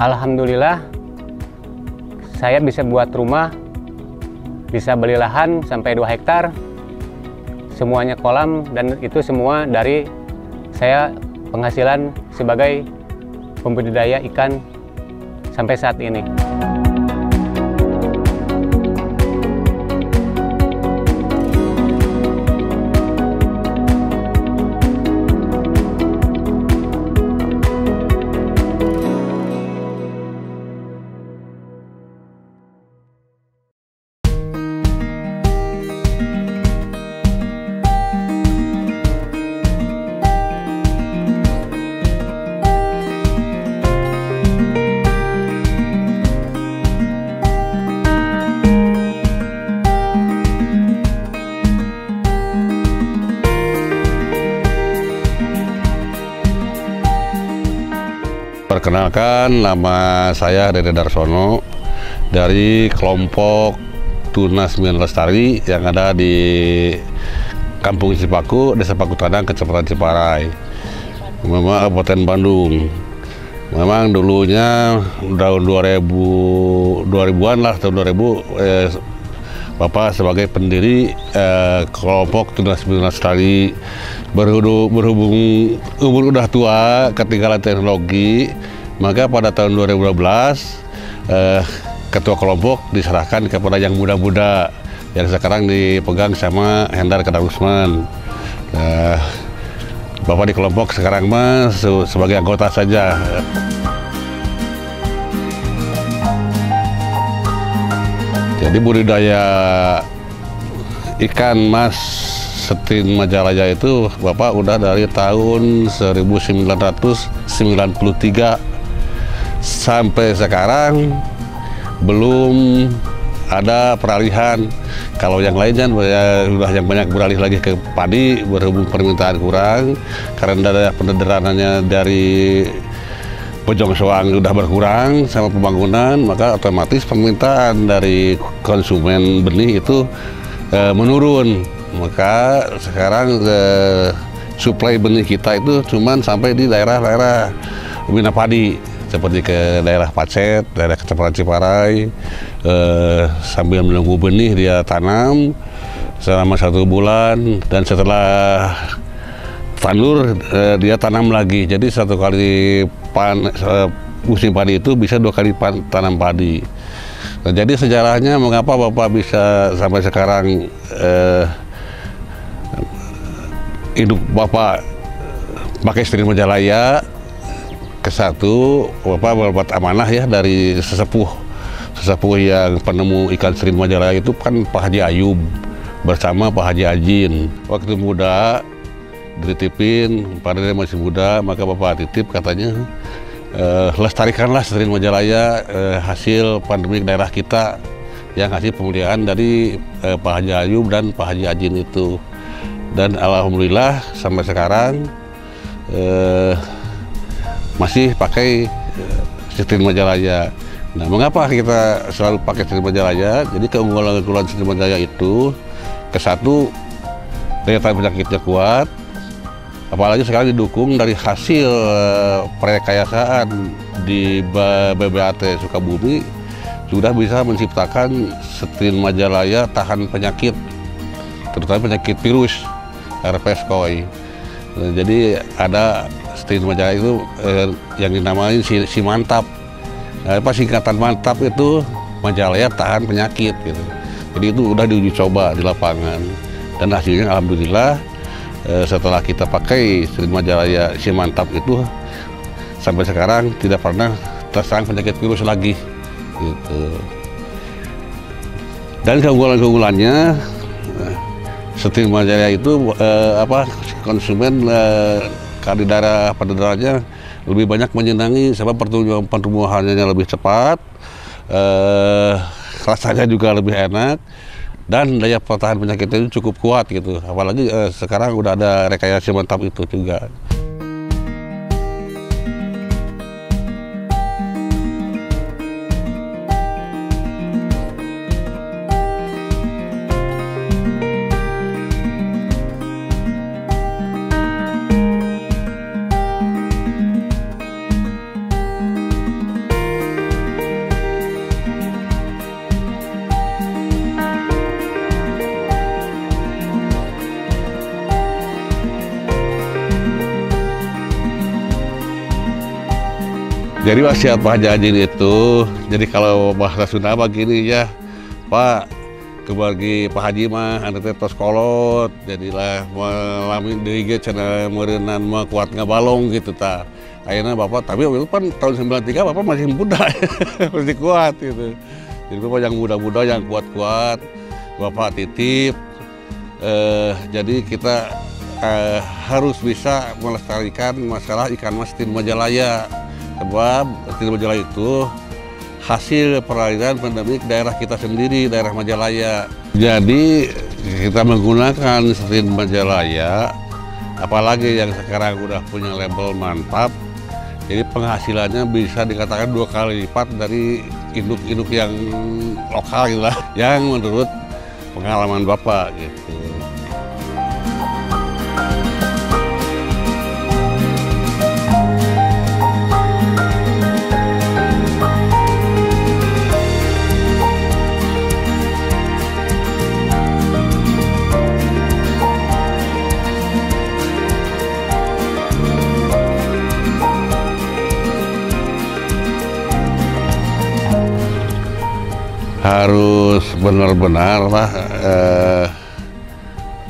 Alhamdulillah saya bisa buat rumah, bisa beli lahan sampai 2 hektar, semuanya kolam, dan itu semua dari saya penghasilan sebagai pembudidaya ikan sampai saat ini. Perkenalkan, nama saya Dede Darsono dari kelompok Tunas Mian Lestari yang ada di Kampung Cipaku, Desa Pakutanang, Kecamatan Ciparai, memang Kabupaten Bandung. Memang dulunya tahun 2000-an lah, tahun 2000, Bapak sebagai pendiri kelompok Tunas Mian Lestari. Berhubung umur udah tua, ketinggalan teknologi, maka pada tahun 2012 ketua kelompok diserahkan kepada yang muda-muda yang sekarang dipegang sama Hendar Kadarusman. Bapak di kelompok sekarang mah sebagai anggota saja. Jadi budidaya ikan mas setin Majalaya itu Bapak udah dari tahun 1993 sampai sekarang belum ada peralihan. Kalau yang lain kan sudah yang banyak beralih lagi ke padi berhubung permintaan kurang karena ada penederanannya dari Bojong Soang sudah berkurang sama pembangunan, maka otomatis permintaan dari konsumen benih itu menurun. Maka sekarang suplai benih kita itu cuman sampai di daerah-daerah bina padi seperti ke daerah Pacet, daerah Kecamatan Ciparai, sambil menunggu benih dia tanam selama 1 bulan, dan setelah tandur dia tanam lagi. Jadi 1 kali musim padi itu bisa 2 kali tanam padi. Nah, jadi sejarahnya mengapa Bapak bisa sampai sekarang hidup Bapak pakai setin Majalaya. Ke-1, Bapak mendapat amanah ya dari sesepuh yang penemu ikan setin Majalaya itu kan Pak Haji Ayub bersama Pak Haji Ajin. Waktu muda dititipin, pada dia masih muda, maka Bapak titip katanya lestarikanlah setin Majalaya, hasil pandemik daerah kita yang hasil pemeliharaan dari Pak Haji Ayub dan Pak Haji Ajin itu. Dan alhamdulillah sampai sekarang masih pakai setin Majalaya. Nah, mengapa kita selalu pakai setin Majalaya? Jadi keunggulan setin Majalaya itu ke-1, daya tahan penyakitnya kuat, apalagi sekarang didukung dari hasil perkayasaan di BBAT Sukabumi sudah bisa menciptakan setin Majalaya tahan penyakit, terutama penyakit virus herpes koi. Jadi ada setin Majalaya itu yang dinamai si mantap. Singkatan mantap itu Majalaya tahan penyakit gitu. Jadi itu udah diuji coba di lapangan, dan hasilnya alhamdulillah setelah kita pakai setin Majalaya si mantap itu sampai sekarang tidak pernah terserang penyakit virus lagi gitu. Dan keunggulannya setin Majalaya itu konsumen di daerah penederannya lebih banyak menyenangi, sebab pertumbuhannya lebih cepat, rasanya juga lebih enak, dan daya pertahan penyakitnya itu cukup kuat gitu. Apalagi sekarang udah ada rekayasa mantap itu juga. Jadi wasiat Pak Haji Ajin itu, jadi kalau bahasa Sunda begini ya, Pak, kebagi Pak Haji mah anu teh tos kolot, jadilah lamin deui ge cenah meureunnan mah kuat ngabalong gitu tah. Ayeuna Bapak, tapi itu kan tahun 93 Bapak masih muda, masih kuat gitu. Jadi Bapak yang muda-muda, yang kuat-kuat, Bapak titip. Jadi kita harus bisa melestarikan masalah ikan mas di Majalaya. Sebab di Majalaya itu hasil perairan endemik daerah kita sendiri, daerah Majalaya. Jadi kita menggunakan Setin Majalaya, apalagi yang sekarang udah punya label mantap. Jadi penghasilannya bisa dikatakan 2 kali lipat dari induk-induk yang lokal gitu lah, yang menurut pengalaman Bapak gitu. Harus benar-benar lah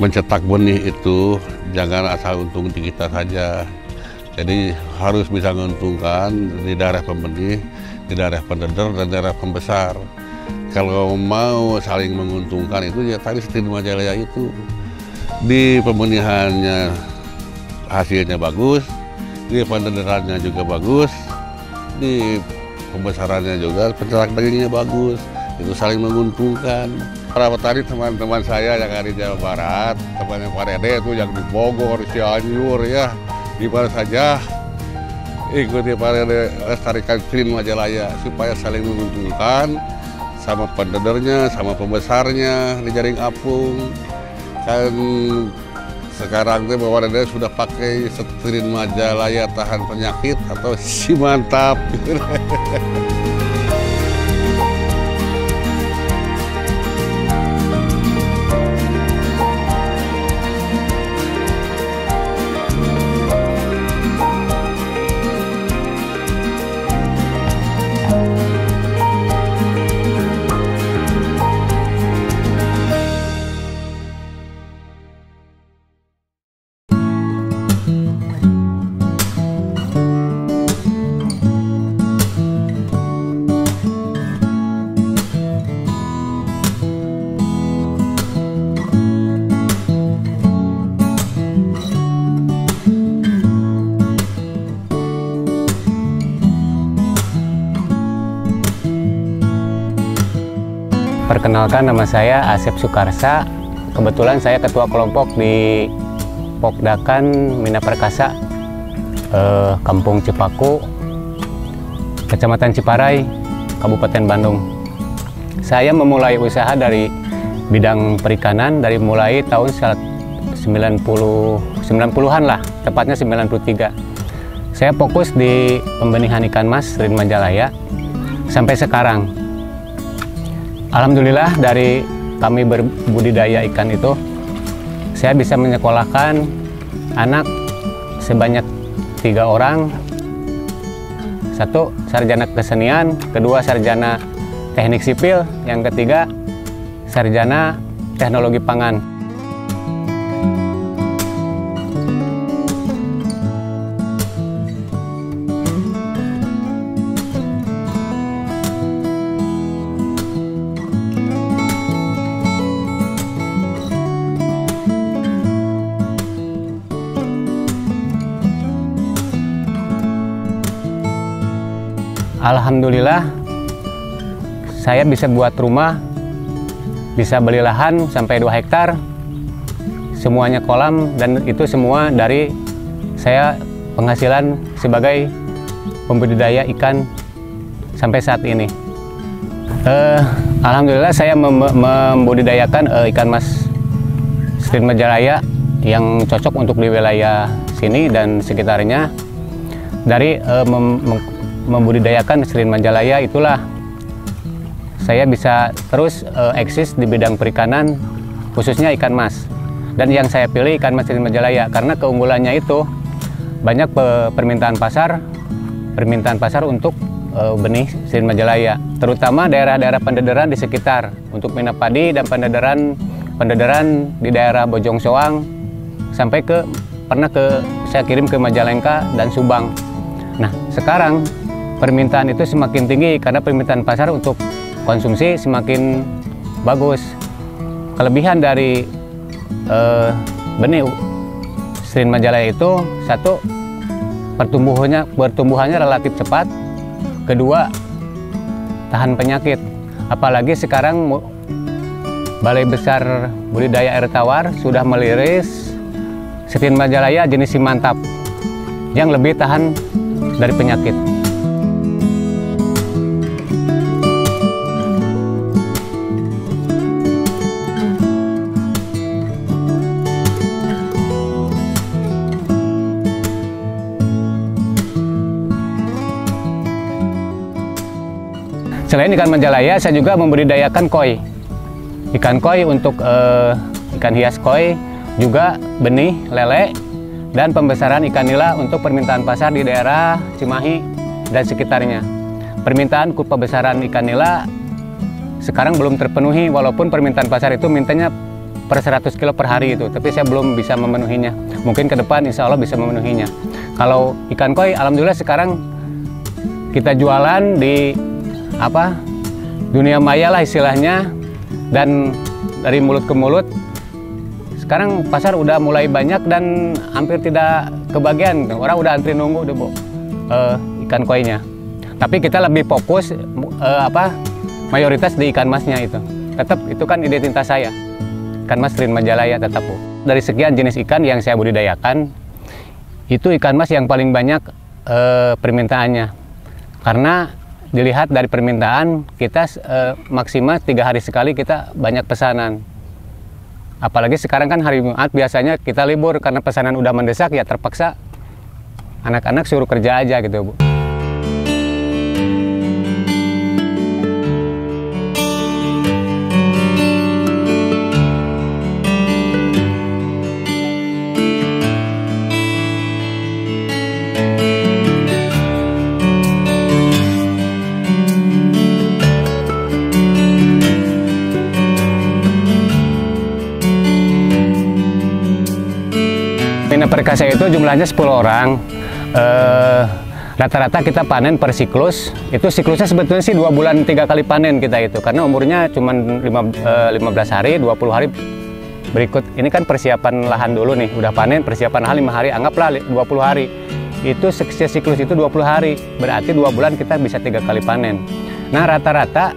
mencetak benih itu, jangan asal untung di kita saja. Jadi harus bisa menguntungkan di daerah pembenih, di daerah pendeder, dan daerah pembesar. Kalau mau saling menguntungkan itu ya tadi Setin Majalaya itu di pembenihannya hasilnya bagus, di pendederannya juga bagus, di pembesarannya juga peternak dagingnya bagus. Itu saling menguntungkan. Para petani teman-teman saya yang ada di Jawa Barat, temannya Pak Dede itu yang di Bogor, Cianjur ya, di mana saja ikuti Pak Dede lestarikan Setin Majalaya supaya saling menguntungkan sama pendedernya, sama pembesarnya di jaring apung. Kan sekarang tuh Pak Dede sudah pakai Setin Majalaya tahan penyakit atau si mantap. Perkenalkan, nama saya Asep Sukarsa. Kebetulan saya ketua kelompok di Pokdakan Mina Perkasa, Kampung Cipaku, Kecamatan Ciparai, Kabupaten Bandung. Saya memulai usaha dari bidang perikanan dari mulai tahun 90-an lah, tepatnya 93. Saya fokus di pembenihan ikan mas Setin Majalaya sampai sekarang. Alhamdulillah dari kami berbudidaya ikan itu, saya bisa menyekolahkan anak sebanyak 3 orang. 1 sarjana kesenian, 2 sarjana teknik sipil, yang 3 sarjana teknologi pangan. Alhamdulillah, saya bisa buat rumah, bisa beli lahan sampai 2 hektar, semuanya kolam, dan itu semua dari saya penghasilan sebagai pembudidaya ikan sampai saat ini. Alhamdulillah saya membudidayakan ikan mas Setin Majalaya yang cocok untuk di wilayah sini dan sekitarnya. Dari membudidayakan Setin Majalaya itulah saya bisa terus eksis di bidang perikanan, khususnya ikan mas. Dan yang saya pilih ikan mas Setin Majalaya karena keunggulannya itu banyak permintaan pasar permintaan pasar untuk benih Srin Majalaya, terutama daerah-daerah pendederan di sekitar untuk minap padi dan pendederan di daerah Bojong Soang sampai saya kirim ke Majalengka dan Subang. Nah, sekarang permintaan itu semakin tinggi karena permintaan pasar untuk konsumsi semakin bagus. Kelebihan dari benih Srin Majalaya itu, satu, pertumbuhannya relatif cepat, kedua, tahan penyakit. Apalagi sekarang Balai Besar Budidaya Air Tawar sudah meliris Srin Majalaya jenis Simantap yang lebih tahan dari penyakit. Selain ikan Majalaya, saya juga membudidayakan koi. Ikan koi untuk ikan hias koi, juga benih, lele, dan pembesaran ikan nila untuk permintaan pasar di daerah Cimahi dan sekitarnya. Permintaan pembesaran ikan nila sekarang belum terpenuhi, walaupun permintaan pasar itu mintanya per 100 kilo per hari itu, tapi saya belum bisa memenuhinya. Mungkin ke depan insya Allah bisa memenuhinya. Kalau ikan koi, alhamdulillah sekarang kita jualan di dunia maya lah istilahnya, dan dari mulut ke mulut sekarang pasar udah mulai banyak dan hampir tidak kebagian, orang udah antri nunggu deh ikan koinya. Tapi kita lebih fokus mayoritas di ikan masnya itu. Tetap itu kan identitas saya, ikan mas Srin Majalaya tetap. Dari sekian jenis ikan yang saya budidayakan, itu ikan mas yang paling banyak permintaannya, karena dilihat dari permintaan kita maksimal 3 hari sekali kita banyak pesanan. Apalagi sekarang kan hari Jumat biasanya kita libur, karena pesanan udah mendesak ya terpaksa anak-anak suruh kerja aja gitu, Bu. Perka saya itu jumlahnya 10 orang. Rata-rata kita panen per siklus. Itu siklusnya sebetulnya sih 2 bulan 3 kali panen kita itu, karena umurnya cuma 15 hari, 20 hari berikut. Ini kan persiapan lahan dulu nih, udah panen, persiapan lahan 5 hari, anggaplah 20 hari. Itu siklus itu 20 hari, berarti 2 bulan kita bisa 3 kali panen. Nah, rata-rata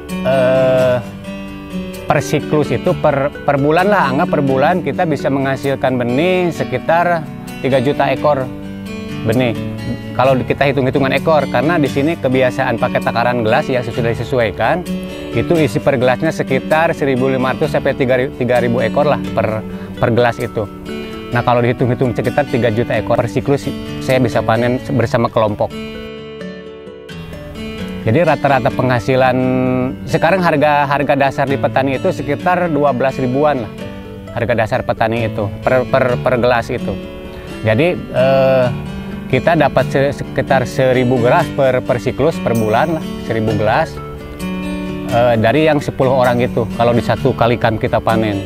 per siklus itu per bulan lah, anggap per bulan kita bisa menghasilkan benih sekitar 3 juta ekor benih. Kalau kita hitung-hitungan ekor, karena di sini kebiasaan pakai takaran gelas yang sudah disesuaikan, itu isi per gelasnya sekitar 1.500 sampai 3.000 ekor lah per gelas itu. Nah, kalau dihitung-hitung sekitar 3 juta ekor per siklus saya bisa panen bersama kelompok. Jadi rata-rata penghasilan sekarang harga dasar di petani itu sekitar 12 ribuan lah. Harga dasar petani itu per gelas itu. Jadi kita dapat sekitar 1.000 gelas per siklus per bulan lah, 1.000 gelas dari yang 10 orang itu kalau di satu kalikan kita panen.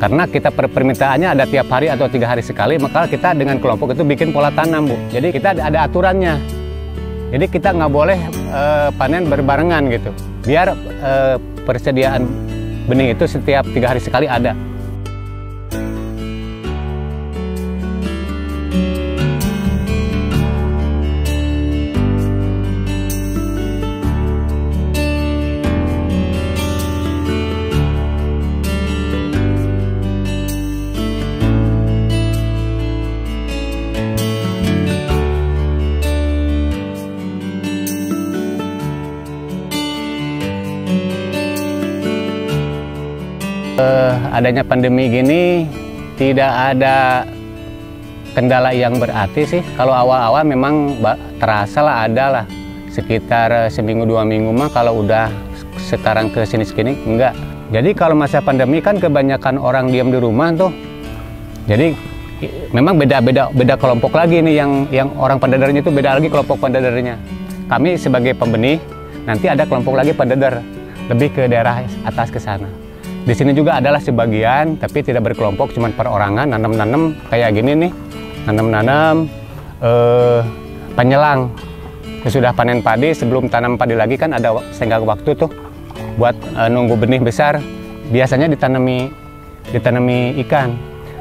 Karena kita permintaannya ada tiap hari atau 3 hari sekali, maka kita dengan kelompok itu bikin pola tanam, Bu. Jadi kita ada aturannya. Jadi kita nggak boleh panen berbarengan gitu, biar persediaan benih itu setiap 3 hari sekali ada. Adanya pandemi gini tidak ada kendala yang berarti sih. Kalau awal-awal memang terasa lah, ada lah sekitar seminggu 2 minggu mah. Kalau udah sekarang ke sini enggak. Jadi kalau masa pandemi kan kebanyakan orang diam di rumah tuh. Jadi memang beda kelompok lagi nih, yang orang pendadarnya itu beda lagi kelompok pendadarnya. kami sebagai pembenih, nanti ada kelompok lagi pendeder, lebih ke daerah atas ke sana. Di sini juga adalah sebagian, tapi tidak berkelompok, cuma perorangan, nanam-nanam kayak gini nih, nanam-nanam penyelang. Sudah panen padi, sebelum tanam padi lagi kan ada setengah waktu tuh buat nunggu benih besar. Biasanya ditanami ikan.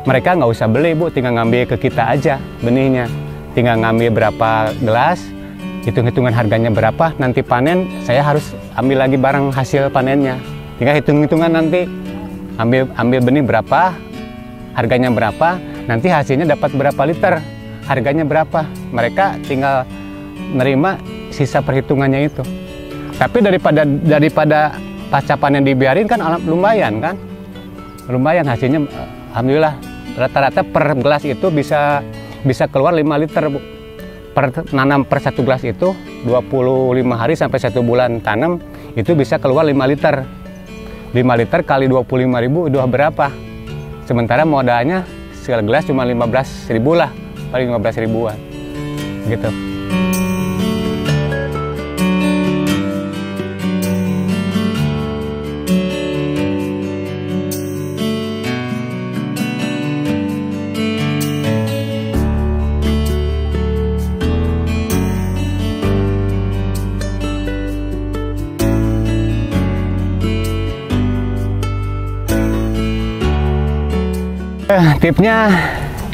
Mereka nggak usah beli, Bu, tinggal ngambil ke kita aja benihnya. Tinggal ngambil berapa gelas, hitung-hitungan harganya berapa, nanti panen saya harus ambil lagi barang hasil panennya. Tinggal hitung-hitungan nanti ambil benih berapa, harganya berapa, nanti hasilnya dapat berapa liter, harganya berapa. Mereka tinggal nerima sisa perhitungannya itu. Tapi daripada pasca panen dibiarin kan lumayan kan? Lumayan hasilnya, alhamdulillah. Rata-rata per gelas itu bisa keluar 5 liter, Bu. Nanam per 1 gelas itu 25 hari sampai 1 bulan tanam itu bisa keluar 5 liter. 5 liter kali 25.000 udah berapa? Sementara modalnya segelas cuma 15.000 lah, paling 15 ribuan. Gitu. Tipsnya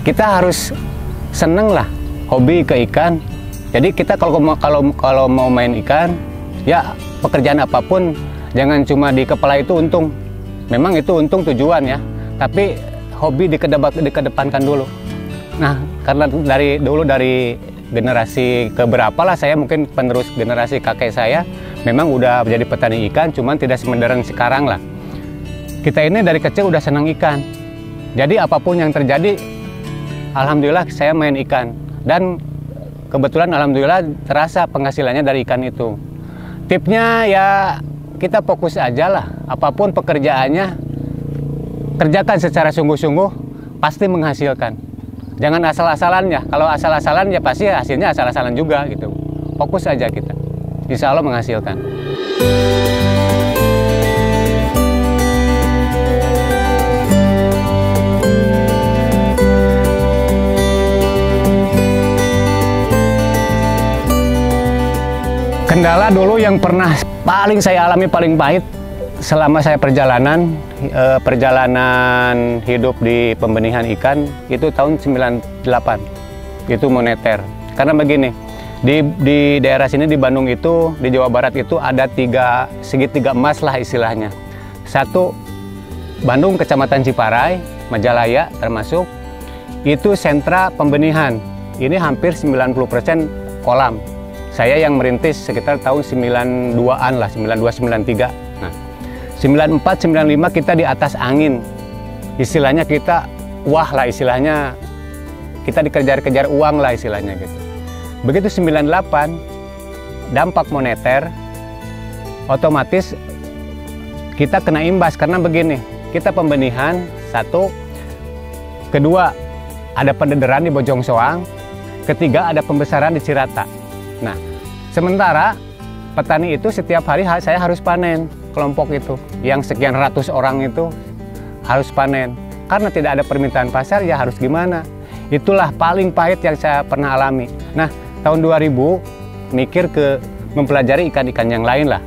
kita harus seneng lah, hobi ke ikan. Jadi kita kalau mau main ikan, ya pekerjaan apapun jangan cuma di kepala itu untung. Memang itu untung tujuan ya, tapi hobi dikedepankan dulu. Nah, karena dari generasi keberapa lah, saya mungkin penerus generasi kakek saya, memang udah jadi petani ikan, cuman tidak semodern sekarang lah. Kita ini dari kecil udah senang ikan. Jadi apapun yang terjadi, alhamdulillah saya main ikan. Dan kebetulan alhamdulillah terasa penghasilannya dari ikan itu. Tipsnya ya kita fokus aja lah. Apapun pekerjaannya, kerjakan secara sungguh-sungguh, pasti menghasilkan. Jangan asal-asalan ya. Kalau asal-asalan ya pasti hasilnya asal-asalan juga gitu. Fokus aja kita. Insya Allah menghasilkan. Kendala dulu yang pernah paling saya alami paling pahit selama saya perjalanan hidup di pembenihan ikan itu tahun 98. Itu moneter. Karena begini, di daerah sini di Bandung itu, di Jawa Barat itu ada segitiga emas lah istilahnya. Satu, Bandung, Kecamatan Ciparai, Majalaya termasuk, itu sentra pembenihan. Ini hampir 90% kolam. Saya yang merintis sekitar tahun 92-an lah, 92-93. Nah, 94-95 kita di atas angin. Istilahnya kita, wah lah istilahnya, kita dikejar-kejar uang lah istilahnya gitu. Begitu 98, dampak moneter, otomatis kita kena imbas karena begini, kita pembenihan, satu, kedua ada pendederan di Bojong Soang, ketiga ada pembesaran di Cirata. Nah, sementara petani itu setiap hari saya harus panen kelompok itu. Yang sekian ratus orang itu harus panen. Karena tidak ada permintaan pasar, ya harus gimana? Itulah paling pahit yang saya pernah alami. Nah, tahun 2000 mikir ke mempelajari ikan-ikan yang lain lah.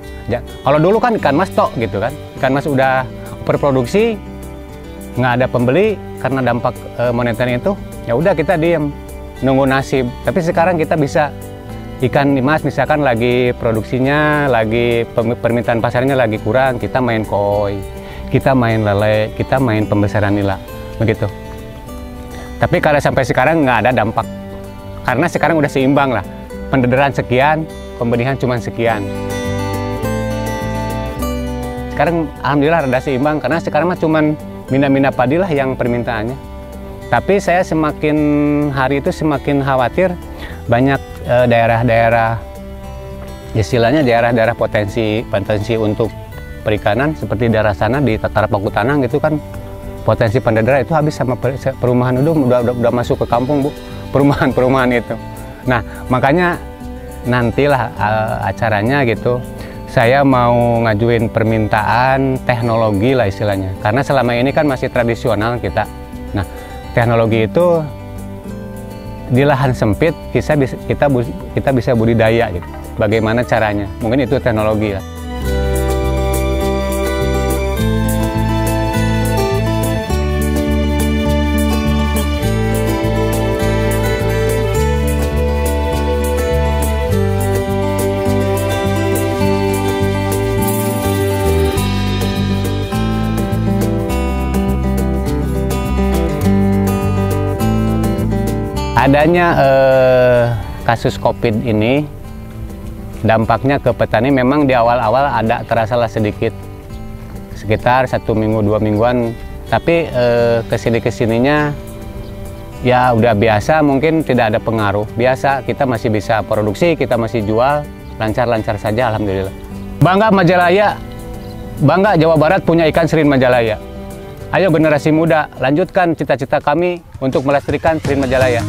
Kalau dulu kan ikan mas tok gitu kan. Ikan mas udah berproduksi, nggak ada pembeli karena dampak moneter itu. Ya udah kita diem, nunggu nasib. Tapi sekarang kita bisa ikan emas misalkan lagi produksinya, lagi permintaan pasarnya lagi kurang, kita main koi, kita main lele, kita main pembesaran nila, begitu. Tapi kalau sampai sekarang nggak ada dampak, karena sekarang udah seimbang lah, pendederan sekian, pembenihan cuma sekian. Sekarang alhamdulillah rada seimbang, karena sekarang mah cuma mina-mina padi lah yang permintaannya. Tapi saya semakin hari itu semakin khawatir, banyak daerah-daerah, istilahnya daerah-daerah potensi untuk perikanan, seperti daerah sana di Tataran Pakutanang itu kan potensi pendederan itu habis sama perumahan udah masuk ke kampung, Bu, perumahan itu. Nah, makanya nantilah acaranya gitu, saya mau ngajuin permintaan teknologi lah istilahnya. Karena selama ini kan masih tradisional kita. Nah, teknologi itu di lahan sempit kita bisa budidaya gitu. Bagaimana caranya? Mungkin itu teknologi lah. Adanya kasus COVID ini, dampaknya ke petani memang di awal-awal ada terasalah sedikit, sekitar 1 minggu 2 mingguan, tapi kesini-kesininya ya udah biasa, mungkin tidak ada pengaruh. Biasa, kita masih bisa produksi, kita masih jual, lancar-lancar saja alhamdulillah. Bangga Majalaya, bangga Jawa Barat punya ikan Serin Majalaya. Ayo generasi muda, lanjutkan cita-cita kami untuk melestarikan Serin Majalaya.